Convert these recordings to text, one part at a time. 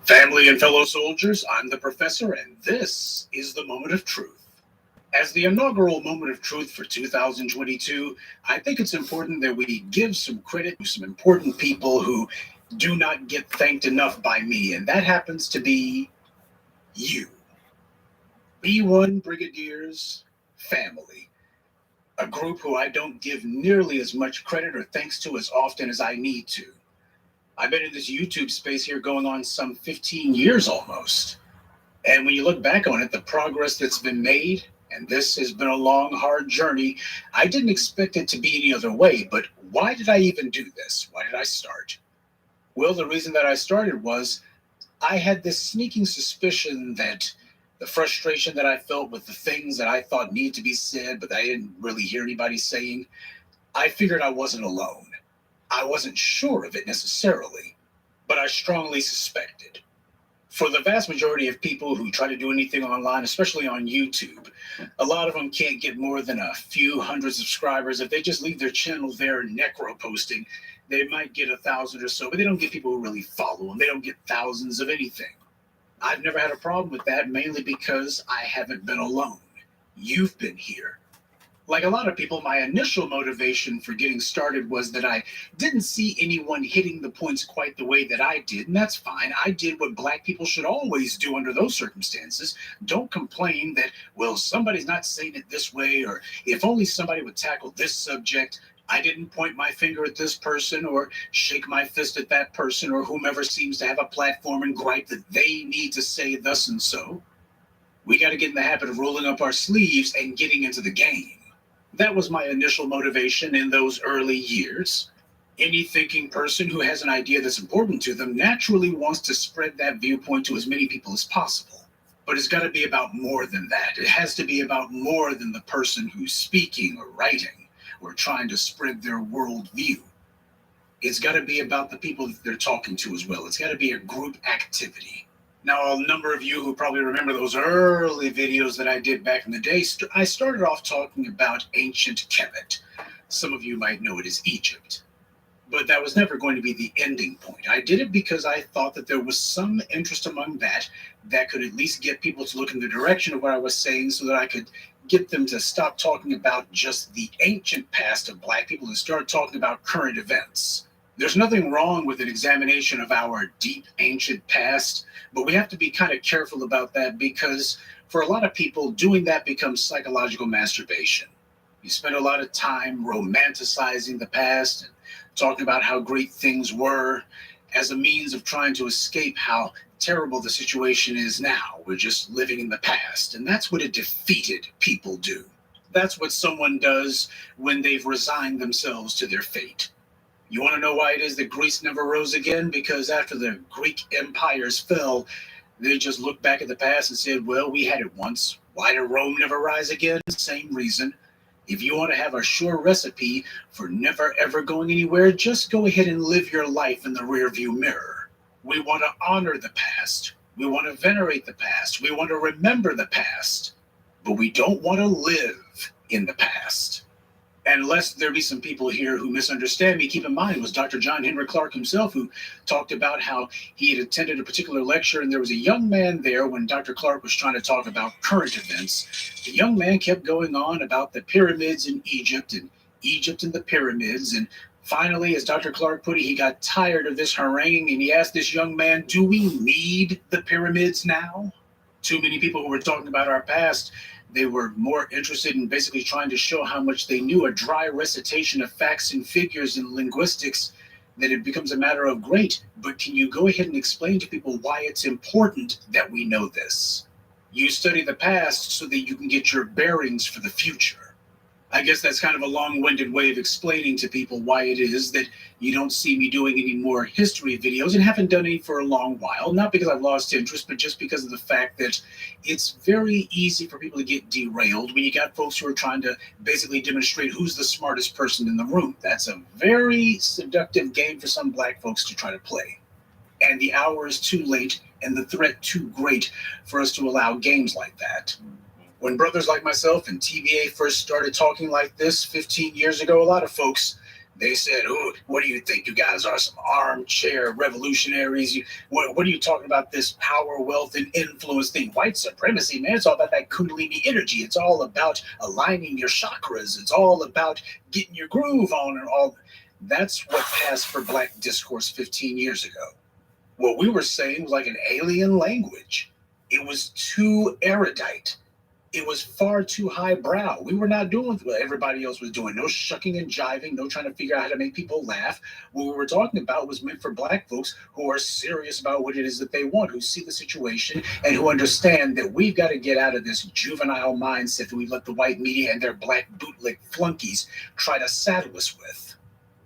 Family and fellow soldiers, I'm the professor, and this is the moment of truth. As the inaugural moment of truth for 2022, I think it's important that we give some credit to some important people who do not get thanked enough by me, and that happens to be you. B1 Brigadiers family, a group who I don't give nearly as much credit or thanks to as often as I need to. I've been in this YouTube space here going on some 15 years almost. And when you look back on it, the progress that's been made, and this has been a long, hard journey, I didn't expect it to be any other way. But why did I even do this? Why did I start? Well, the reason that I started was I had this sneaking suspicion that the frustration that I felt with the things that I thought needed to be said, but I didn't really hear anybody saying, I figured I wasn't alone. I wasn't sure of it necessarily, but I strongly suspected. For the vast majority of people who try to do anything online, especially on YouTube, a lot of them can't get more than a few hundred subscribers. If they just leave their channel there necro posting, they might get 1,000 or so, but they don't get people who really follow them. They don't get thousands of anything. I've never had a problem with that, mainly because I haven't been alone. You've been here. Like a lot of people, my initial motivation for getting started was that I didn't see anyone hitting the points quite the way that I did, and that's fine. I did what Black people should always do under those circumstances. Don't complain that, well, somebody's not saying it this way, or if only somebody would tackle this subject. I didn't point my finger at this person or shake my fist at that person or whomever seems to have a platform and gripe that they need to say thus and so. We got to get in the habit of rolling up our sleeves and getting into the game. That was my initial motivation in those early years. Any thinking person who has an idea that's important to them naturally wants to spread that viewpoint to as many people as possible. But it's got to be about more than that. It has to be about more than the person who's speaking or writing or trying to spread their worldview. It's got to be about the people that they're talking to as well. It's got to be a group activity. Now, a number of you who probably remember those early videos that I did back in the day, I started off talking about ancient Kemet. Some of you might know it as Egypt. But that was never going to be the ending point. I did it because I thought that there was some interest among that could at least get people to look in the direction of what I was saying so that I could get them to stop talking about just the ancient past of Black people and start talking about current events. There's nothing wrong with an examination of our deep ancient past, but we have to be kind of careful about that because for a lot of people, doing that becomes psychological masturbation. You spend a lot of time romanticizing the past and talking about how great things were as a means of trying to escape how terrible the situation is now. We're just living in the past, and that's what a defeated people do. That's what someone does when they've resigned themselves to their fate. You want to know why it is that Greece never rose again? Because after the Greek empires fell, they just looked back at the past and said, well, we had it once. Why did Rome never rise again? Same reason. If you want to have a sure recipe for never ever going anywhere, just go ahead and live your life in the rearview mirror. We want to honor the past. We want to venerate the past. We want to remember the past. But we don't want to live in the past. And lest there be some people here who misunderstand me, keep in mind it was Dr. John Henry Clark himself who talked about how he had attended a particular lecture and there was a young man there when Dr. Clark was trying to talk about current events. The young man kept going on about the pyramids in Egypt and the pyramids. And finally, as Dr. Clark put it, he got tired of this haranguing and he asked this young man, do we need the pyramids now? Too many people who were talking about our past, they were more interested in basically trying to show how much they knew, a dry recitation of facts and figures in linguistics, that it becomes a matter of great, but can you go ahead and explain to people why it's important that we know this? You study the past so that you can get your bearings for the future. I guess that's kind of a long-winded way of explaining to people why it is that you don't see me doing any more history videos and haven't done any for a long while. Not because I've lost interest, but just because of the fact that it's very easy for people to get derailed when you got folks who are trying to basically demonstrate who's the smartest person in the room. That's a very seductive game for some Black folks to try to play. And the hour is too late and the threat too great for us to allow games like that. When brothers like myself and TBA first started talking like this 15 years ago, a lot of folks They said, "Oh, what do you think you guys are? Some armchair revolutionaries? What are you talking about? This power, wealth, and influence thing? White supremacy, man. It's all about that Kundalini energy. It's all about aligning your chakras. It's all about getting your groove on and all." That's what passed for Black discourse 15 years ago. What we were saying was like an alien language. It was too erudite. It was far too highbrow. We were not doing what everybody else was doing. No shucking and jiving, no trying to figure out how to make people laugh. What we were talking about was meant for Black folks who are serious about what it is that they want, who see the situation, and who understand that we've got to get out of this juvenile mindset that we let the white media and their Black bootleg flunkies try to saddle us with.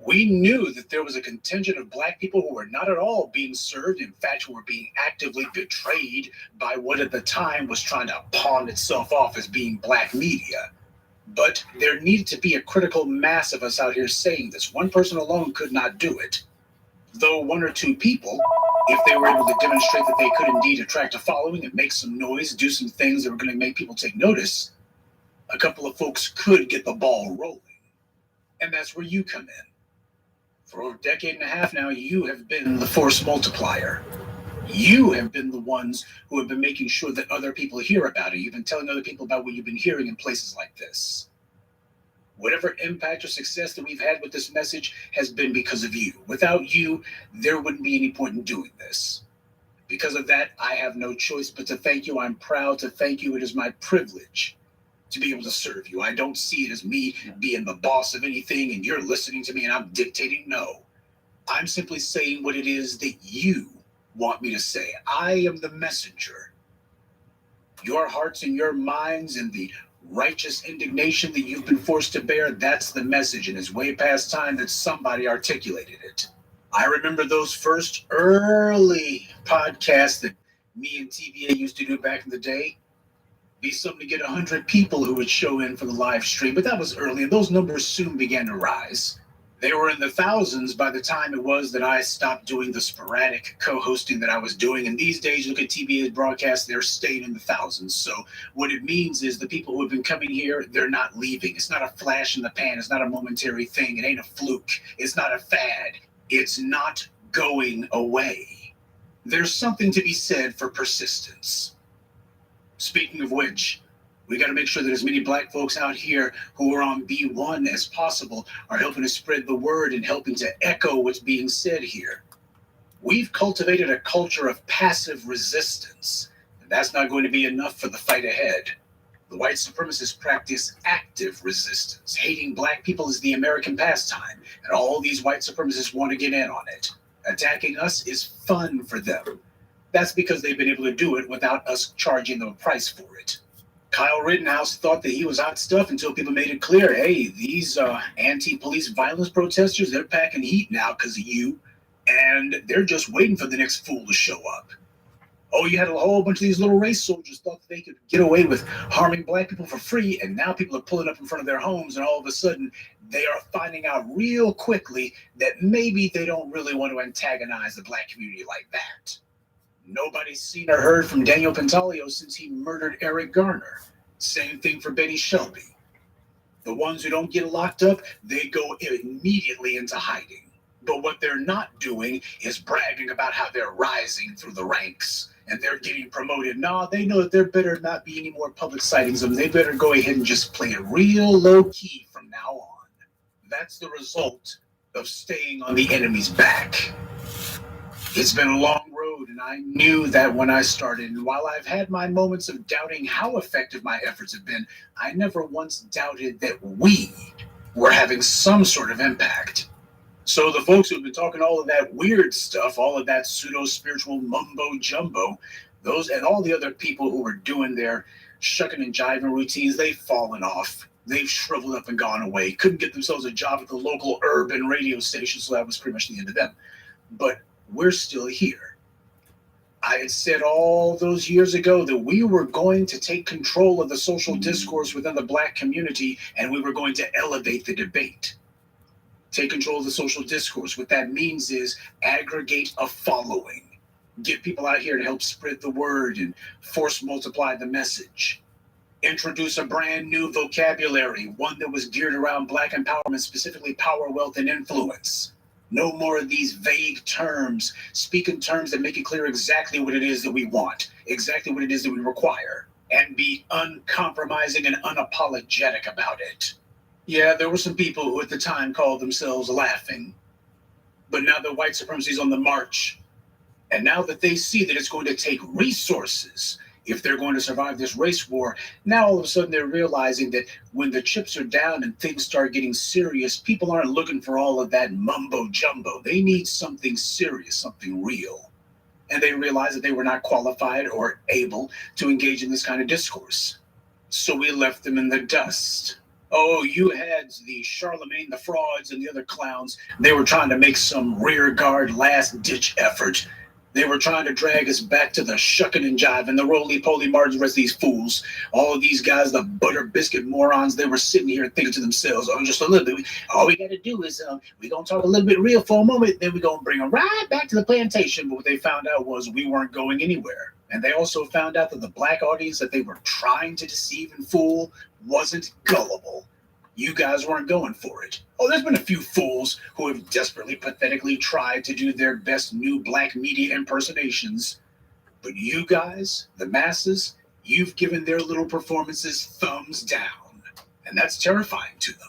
We knew that there was a contingent of Black people who were not at all being served, in fact, who were being actively betrayed by what at the time was trying to pawn itself off as being Black media. But there needed to be a critical mass of us out here saying this. One person alone could not do it. Though one or two people, if they were able to demonstrate that they could indeed attract a following and make some noise, do some things that were going to make people take notice, a couple of folks could get the ball rolling. And that's where you come in. For over a decade and a half now, you have been the force multiplier. You have been the ones who have been making sure that other people hear about it. You've been telling other people about what you've been hearing in places like this. Whatever impact or success that we've had with this message has been because of you. Without you, there wouldn't be any point in doing this. Because of that, I have no choice but to thank you. I'm proud to thank you. It is my privilege to be able to serve you. I don't see it as me being the boss of anything and you're listening to me and I'm dictating. No, I'm simply saying what it is that you want me to say. I am the messenger. Your hearts and your minds and the righteous indignation that you've been forced to bear, that's the message, and it's way past time that somebody articulated it. I remember those first early podcasts that me and TVA used to do back in the day. Be something to get 100 people who would show in for the live stream, but that was early, and those numbers soon began to rise. They were in the thousands by the time it was that I stopped doing the sporadic co-hosting that I was doing, and these days, look at TBA's broadcast, they're staying in the thousands. So what it means is the people who have been coming here, they're not leaving. It's not a flash in the pan. It's not a momentary thing. It ain't a fluke. It's not a fad. It's not going away. There's something to be said for persistence. Speaking of which, we got to make sure that as many Black folks out here who are on B1 as possible are helping to spread the word and helping to echo what's being said here. We've cultivated a culture of passive resistance, and that's not going to be enough for the fight ahead. The white supremacists practice active resistance. Hating Black people is the American pastime, and all these white supremacists want to get in on it. Attacking us is fun for them. That's because they've been able to do it without us charging them a price for it. Kyle Rittenhouse thought that he was hot stuff until people made it clear, hey, these anti-police violence protesters, they're packing heat now because of you, and they're just waiting for the next fool to show up. Oh, you had a whole bunch of these little race soldiers thought that they could get away with harming Black people for free, and now people are pulling up in front of their homes, and all of a sudden, they are finding out real quickly that maybe they don't really want to antagonize the Black community like that. Nobody's seen or heard from Daniel Pantaleo since he murdered Eric Garner. Same thing for Betty Shelby. The ones who don't get locked up, they go immediately into hiding. But what they're not doing is bragging about how they're rising through the ranks and they're getting promoted. No, they know that there better not be any more public sightings of them. They better go ahead and just play it real low key from now on. That's the result of staying on the enemy's back. It's been a long road, and I knew that when I started. And while I've had my moments of doubting how effective my efforts have been, I never once doubted that we were having some sort of impact. So the folks who've been talking all of that weird stuff, all of that pseudo-spiritual mumbo-jumbo, those and all the other people who were doing their shucking and jiving routines, they've fallen off. They've shriveled up and gone away. Couldn't get themselves a job at the local urban radio station, so that was pretty much the end of them. But we're still here. I had said all those years ago that we were going to take control of the social discourse within the Black community, and we were going to elevate the debate. Take control of the social discourse. What that means is aggregate a following. Get people out here to help spread the word and force multiply the message. Introduce a brand new vocabulary, one that was geared around Black empowerment, specifically power, wealth, and influence. No more of these vague terms. Speak in terms that make it clear exactly what it is that we want, exactly what it is that we require, and be uncompromising and unapologetic about it. Yeah, there were some people who at the time called themselves laughing, but now that white supremacy is on the march, and now that they see that it's going to take resources if they're going to survive this race war, now all of a sudden they're realizing that when the chips are down and things start getting serious, people aren't looking for all of that mumbo jumbo. They need something serious, something real. And they realized that they were not qualified or able to engage in this kind of discourse. So we left them in the dust. Oh, you had the Charlemagne, the frauds, and the other clowns. They were trying to make some rear guard last ditch effort. They were trying to drag us back to the shucking and jiving, the roly-poly Martins, the rest of these fools. All of these guys, the butter biscuit morons, they were sitting here thinking to themselves, oh, just a little bit. All we got to do is we're going to talk a little bit real for a moment, then we're going to bring them right back to the plantation. But what they found out was we weren't going anywhere. And they also found out that the black audience that they were trying to deceive and fool wasn't gullible. You guys weren't going for it. Oh, there's been a few fools who have desperately, pathetically tried to do their best new black media impersonations. But you guys, the masses, you've given their little performances thumbs down. And that's terrifying to them.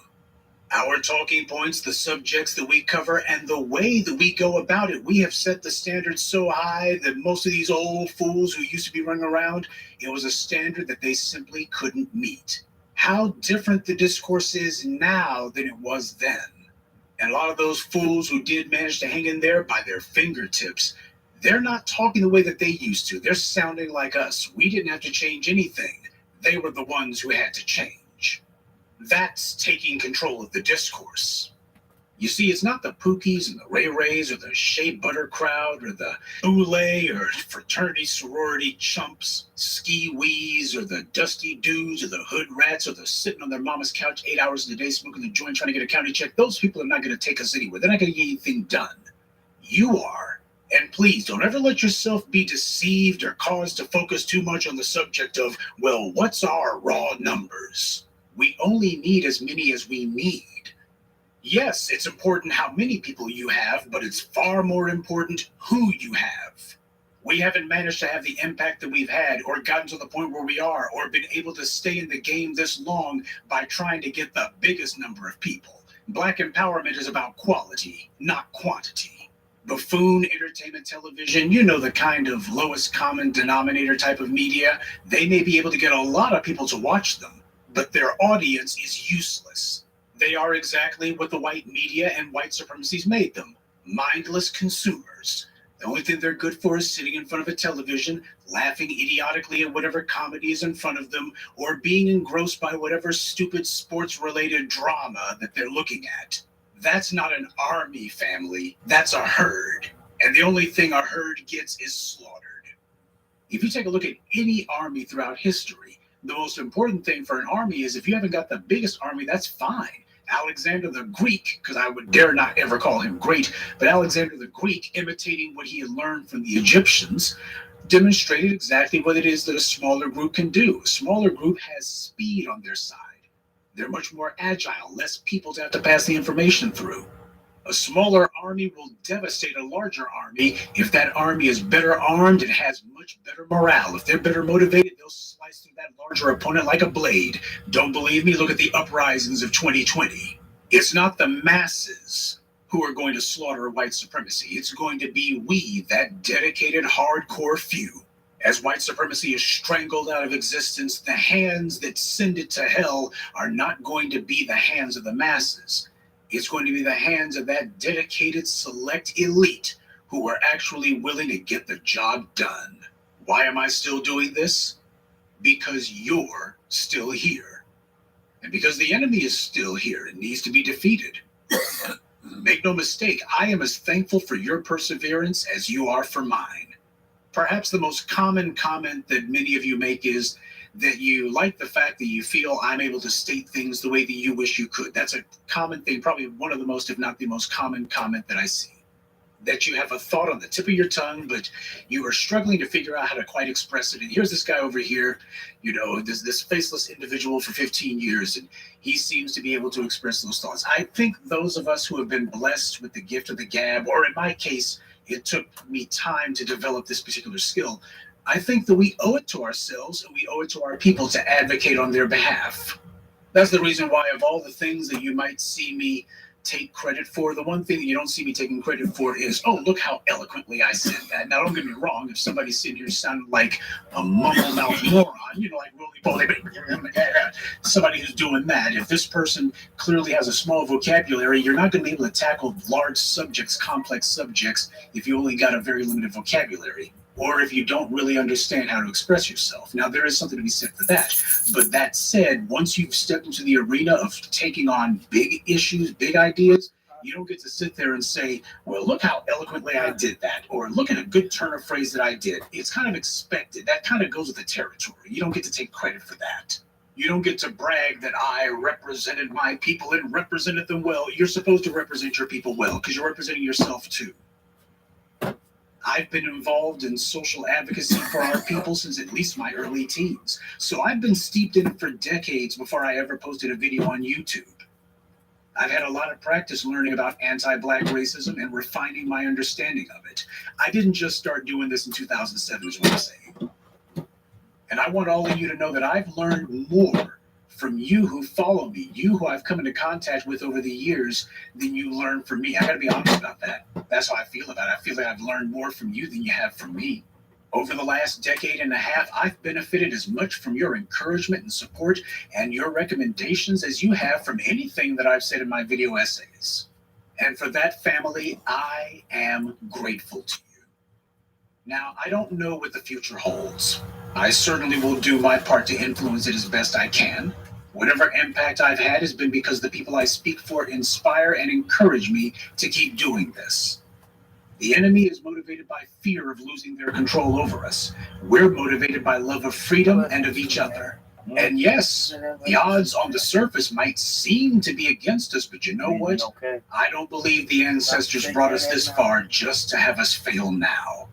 Our talking points, the subjects that we cover, and the way that we go about it, we have set the standard so high that most of these old fools who used to be running around, it was a standard that they simply couldn't meet. How different the discourse is now than it was then. And a lot of those fools who did manage to hang in there by their fingertips, they're not talking the way that they used to. They're sounding like us. We didn't have to change anything. They were the ones who had to change. That's taking control of the discourse. You see, it's not the Pookies and the Ray Rays or the Shea Butter crowd or the Boule or fraternity sorority chumps, ski-wees or the dusty dudes or the hood rats or the sitting on their mama's couch 8 hours a day smoking the joint trying to get a county check. Those people are not going to take us anywhere. They're not going to get anything done. You are. And please don't ever let yourself be deceived or caused to focus too much on the subject of, well, what's our raw numbers? We only need as many as we need. Yes, it's important how many people you have, but it's far more important who you have. We haven't managed to have the impact that we've had or gotten to the point where we are or been able to stay in the game this long by trying to get the biggest number of people. Black empowerment is about quality, not quantity. Buffoon entertainment television, you know, the kind of lowest common denominator type of media, they may be able to get a lot of people to watch them, but their audience is useless. They are exactly what the white media and white supremacy's made them, mindless consumers. The only thing they're good for is sitting in front of a television, laughing idiotically at whatever comedy is in front of them, or being engrossed by whatever stupid sports-related drama that they're looking at. That's not an army, family. That's a herd. And the only thing a herd gets is slaughtered. If you take a look at any army throughout history, the most important thing for an army is if you haven't got the biggest army, that's fine. Alexander the Greek, because I would dare not ever call him great, but Alexander the Greek, imitating what he had learned from the Egyptians, demonstrated exactly what it is that a smaller group can do. A smaller group has speed on their side. They're much more agile, less people to have to pass the information through. A smaller army will devastate a larger army if that army is better armed and has much better morale. If they're better motivated, they'll slice through that larger opponent like a blade. Don't believe me? Look at the uprisings of 2020. It's not the masses who are going to slaughter white supremacy. It's going to be we, that dedicated, hardcore few. As white supremacy is strangled out of existence, the hands that send it to hell are not going to be the hands of the masses. It's going to be the hands of that dedicated select elite who are actually willing to get the job done. Why am I still doing this? Because you're still here. And because the enemy is still here and needs to be defeated. Make no mistake, I am as thankful for your perseverance as you are for mine. Perhaps the most common comment that many of you make is that you like the fact that you feel I'm able to state things the way that you wish you could. That's a common thing, probably one of the most, if not the most common comment that I see. that you have a thought on the tip of your tongue, but you are struggling to figure out how to quite express it. And here's this guy over here, this faceless individual for 15 years, and he seems to be able to express those thoughts. I think those of us who have been blessed with the gift of the gab, or in my case, it took me time to develop this particular skill. I think that we owe it to ourselves and we owe it to our people to advocate on their behalf. That's the reason why, of all the things that you might see me take credit for, the one thing that you don't see me taking credit for is, oh, look how eloquently I said that. Now, don't get me wrong. If somebody's sitting here sounding like a mumble-mouthed moron, like somebody who's doing that, if this person clearly has a small vocabulary, you're not going to be able to tackle large subjects, complex subjects, if you only got a very limited vocabulary, or if you don't really understand how to express yourself. Now, there is something to be said for that. But that said, once you've stepped into the arena of taking on big issues, big ideas, you don't get to sit there and say, well, look how eloquently I did that, or look at a good turn of phrase that I did. It's kind of expected. That kind of goes with the territory. You don't get to take credit for that. You don't get to brag that I represented my people and represented them well. You're supposed to represent your people well because you're representing yourself too. I've been involved in social advocacy for our people since at least my early teens. So I've been steeped in it for decades before I ever posted a video on YouTube. I've had a lot of practice learning about anti-Black racism and refining my understanding of it. I didn't just start doing this in 2007 is what I'm saying. And I want all of you to know that I've learned more from you who follow me, you who I've come into contact with over the years, than you learn from me. I gotta be honest about that. That's how I feel about it. I feel like I've learned more from you than you have from me. Over the last decade and a half, I've benefited as much from your encouragement and support and your recommendations as you have from anything that I've said in my video essays. And for that, family, I am grateful to you. Now, I don't know what the future holds. I certainly will do my part to influence it as best I can. Whatever impact I've had has been because the people I speak for inspire and encourage me to keep doing this. The enemy is motivated by fear of losing their control over us. We're motivated by love of freedom and of each other. And yes, the odds on the surface might seem to be against us, but you know what? I don't believe the ancestors brought us this far just to have us fail now.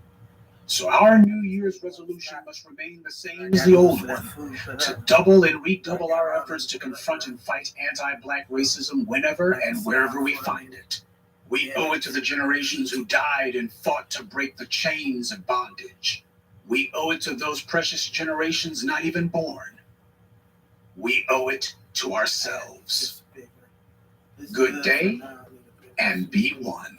So our New Year's resolution must remain the same as the old one, to double and redouble our efforts to confront and fight anti-Black racism whenever and wherever we find it. We owe it to the generations who died and fought to break the chains of bondage. We owe it to those precious generations not even born. We owe it to ourselves. Good day, and be one.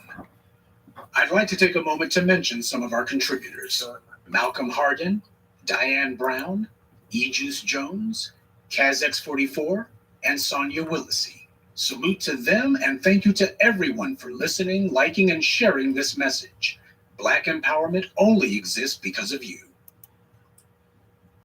I'd like to take a moment to mention some of our contributors: Malcolm Hardin, Diane Brown, E-Juice Jones, KazX44, and Sonia Willisey. Salute to them and thank you to everyone for listening, liking, and sharing this message. Black empowerment only exists because of you.